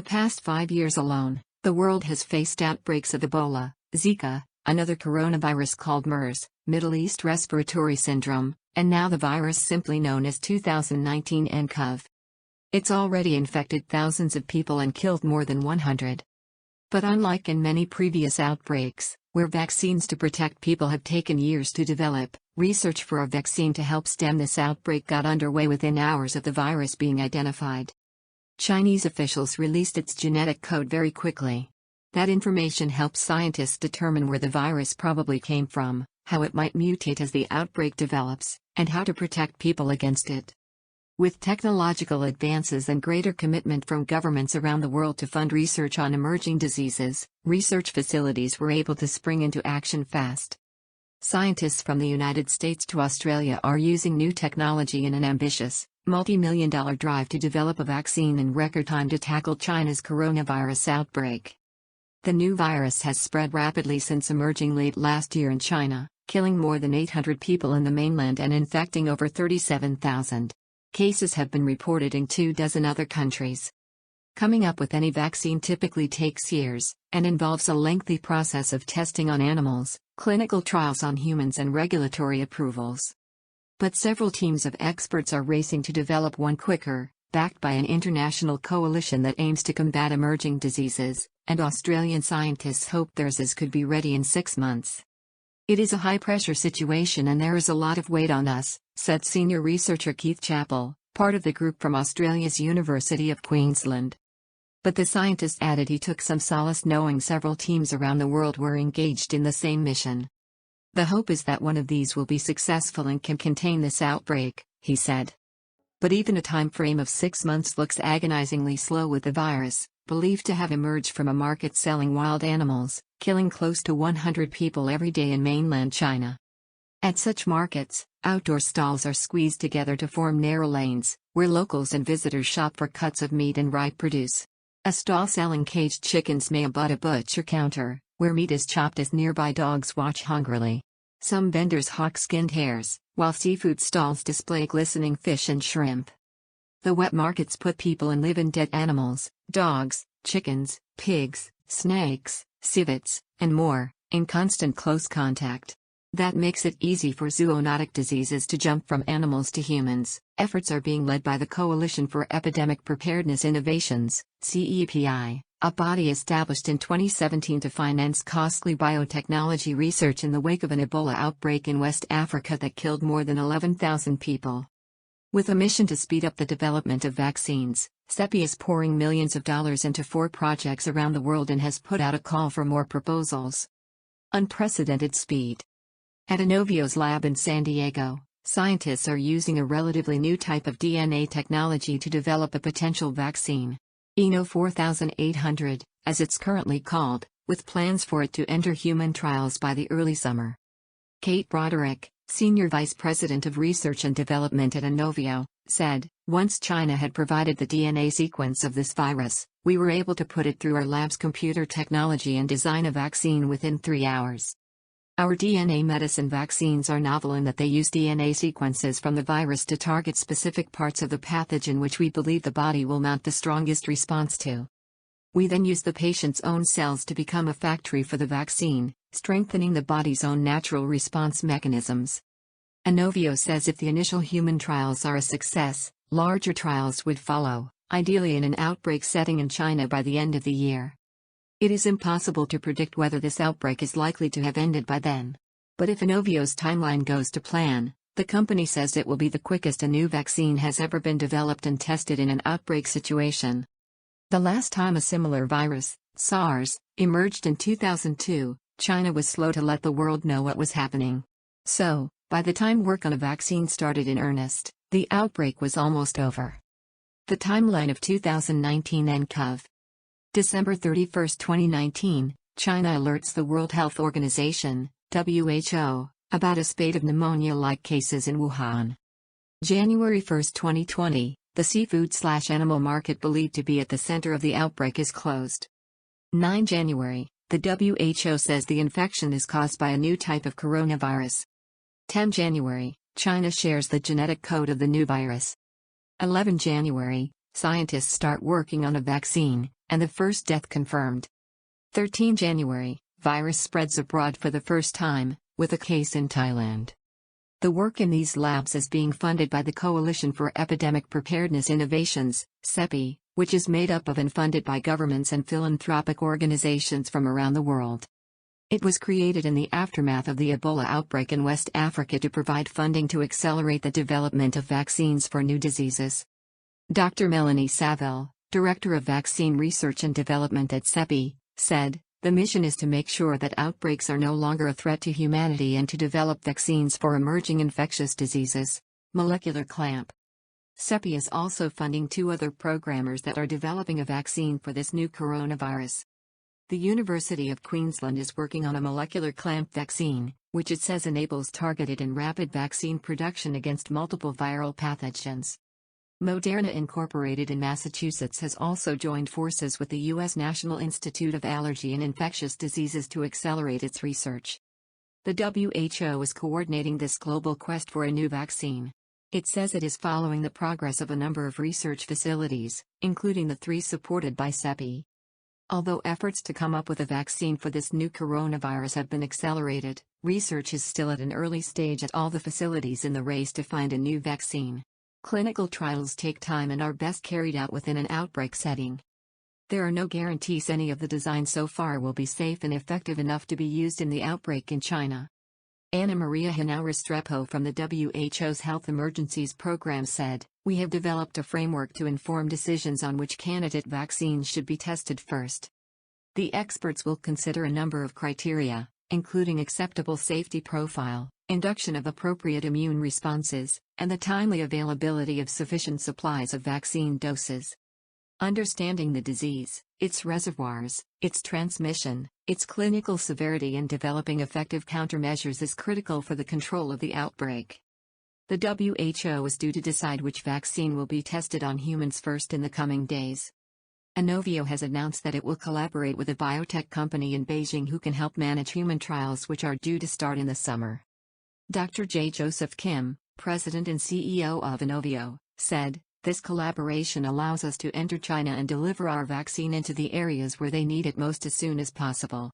the past 5 years alone, the world has faced outbreaks of Ebola, Zika, another coronavirus called MERS, Middle East Respiratory Syndrome, and now the virus simply known as 2019 nCoV. It's already infected thousands of people and killed more than 100. But unlike in many previous outbreaks, where vaccines to protect people have taken years to develop, research for a vaccine to help stem this outbreak got underway within hours of the virus being identified. Chinese officials released its genetic code very quickly. That information helps scientists determine where the virus probably came from, how it might mutate as the outbreak develops, and how to protect people against it. With technological advances and greater commitment from governments around the world to fund research on emerging diseases, research facilities were able to spring into action fast. Scientists from the United States to Australia are using new technology in an ambitious, multi-million-dollar drive to develop a vaccine in record time to tackle China's coronavirus outbreak. The new virus has spread rapidly since emerging late last year in China, killing more than 800 people in the mainland and infecting over 37,000. Cases have been reported in 24 other countries. Coming up with any vaccine typically takes years, and involves a lengthy process of testing on animals, clinical trials on humans and regulatory approvals. But several teams of experts are racing to develop one quicker, backed by an international coalition that aims to combat emerging diseases, and Australian scientists hope theirs could be ready in 6 months. It is a high-pressure situation and there is a lot of weight on us, said senior researcher Keith Chappell, part of the group from Australia's University of Queensland. But the scientist added he took some solace knowing several teams around the world were engaged in the same mission. The hope is that one of these will be successful and can contain this outbreak, he said. But even a time frame of 6 months looks agonizingly slow with the virus, believed to have emerged from a market selling wild animals, killing close to 100 people every day in mainland China. At such markets, outdoor stalls are squeezed together to form narrow lanes, where locals and visitors shop for cuts of meat and ripe produce. A stall selling caged chickens may abut a butcher counter, where meat is chopped as nearby dogs watch hungrily. Some vendors hawk skinned hares, while seafood stalls display glistening fish and shrimp. The wet markets put people and live in dead animals, dogs, chickens, pigs, snakes, civets, and more, in constant close contact. That makes it easy for zoonotic diseases to jump from animals to humans. Efforts are being led by the Coalition for Epidemic Preparedness Innovations, CEPI, a body established in 2017 to finance costly biotechnology research in the wake of an Ebola outbreak in West Africa that killed more than 11,000 people. With a mission to speed up the development of vaccines, CEPI is pouring millions of dollars into 4 projects around the world and has put out a call for more proposals. Unprecedented speed. At Inovio's lab in San Diego, scientists are using a relatively new type of DNA technology to develop a potential vaccine. Eno 4800, as it's currently called, with plans for it to enter human trials by the early summer. Kate Broderick, Senior Vice President of Research and Development at Inovio, said, "Once China had provided the DNA sequence of this virus, we were able to put it through our lab's computer technology and design a vaccine within 3 hours. Our DNA medicine vaccines are novel in that they use DNA sequences from the virus to target specific parts of the pathogen which we believe the body will mount the strongest response to. We then use the patient's own cells to become a factory for the vaccine, strengthening the body's own natural response mechanisms." Inovio says if the initial human trials are a success, larger trials would follow, ideally in an outbreak setting in China by the end of the year. It is impossible to predict whether this outbreak is likely to have ended by then. But if Inovio's timeline goes to plan, the company says it will be the quickest a new vaccine has ever been developed and tested in an outbreak situation. The last time a similar virus, SARS, emerged in 2002, China was slow to let the world know what was happening. So, by the time work on a vaccine started in earnest, the outbreak was almost over. The timeline of 2019 nCoV. December 31, 2019, China alerts the World Health Organization, WHO, about a spate of pneumonia-like cases in Wuhan. January 1, 2020, the seafood/animal market believed to be at the center of the outbreak is closed. 9 January, the WHO says the infection is caused by a new type of coronavirus. 10 January, China shares the genetic code of the new virus. 11 January, scientists start working on a vaccine, and the first death confirmed. 13 January, virus spreads abroad for the first time, with a case in Thailand. The work in these labs is being funded by the Coalition for Epidemic Preparedness Innovations, CEPI, which is made up of and funded by governments and philanthropic organizations from around the world. It was created in the aftermath of the Ebola outbreak in West Africa to provide funding to accelerate the development of vaccines for new diseases. Dr. Melanie Saville, Director of Vaccine Research and Development at CEPI, said, "The mission is to make sure that outbreaks are no longer a threat to humanity and to develop vaccines for emerging infectious diseases." Molecular clamp. CEPI is also funding 2 other programmers that are developing a vaccine for this new coronavirus. The University of Queensland is working on a molecular clamp vaccine, which it says enables targeted and rapid vaccine production against multiple viral pathogens. Moderna Incorporated in Massachusetts has also joined forces with the U.S. National Institute of Allergy and Infectious Diseases to accelerate its research. The WHO is coordinating this global quest for a new vaccine. It says it is following the progress of a number of research facilities, including the 3 supported by CEPI. Although efforts to come up with a vaccine for this new coronavirus have been accelerated, research is still at an early stage at all the facilities in the race to find a new vaccine. Clinical trials take time and are best carried out within an outbreak setting. There are no guarantees any of the designs so far will be safe and effective enough to be used in the outbreak in China. Anna Maria Hinaus-Restrepo from the WHO's Health Emergencies Program said, "We have developed a framework to inform decisions on which candidate vaccines should be tested first. The experts will consider a number of criteria, including acceptable safety profile, induction of appropriate immune responses, and the timely availability of sufficient supplies of vaccine doses. Understanding the disease, its reservoirs, its transmission, its clinical severity and developing effective countermeasures is critical for the control of the outbreak." The WHO is due to decide which vaccine will be tested on humans first in the coming days. Inovio has announced that it will collaborate with a biotech company in Beijing who can help manage human trials which are due to start in the summer. Dr. J. Joseph Kim, President and CEO of Inovio, said, "This collaboration allows us to enter China and deliver our vaccine into the areas where they need it most as soon as possible."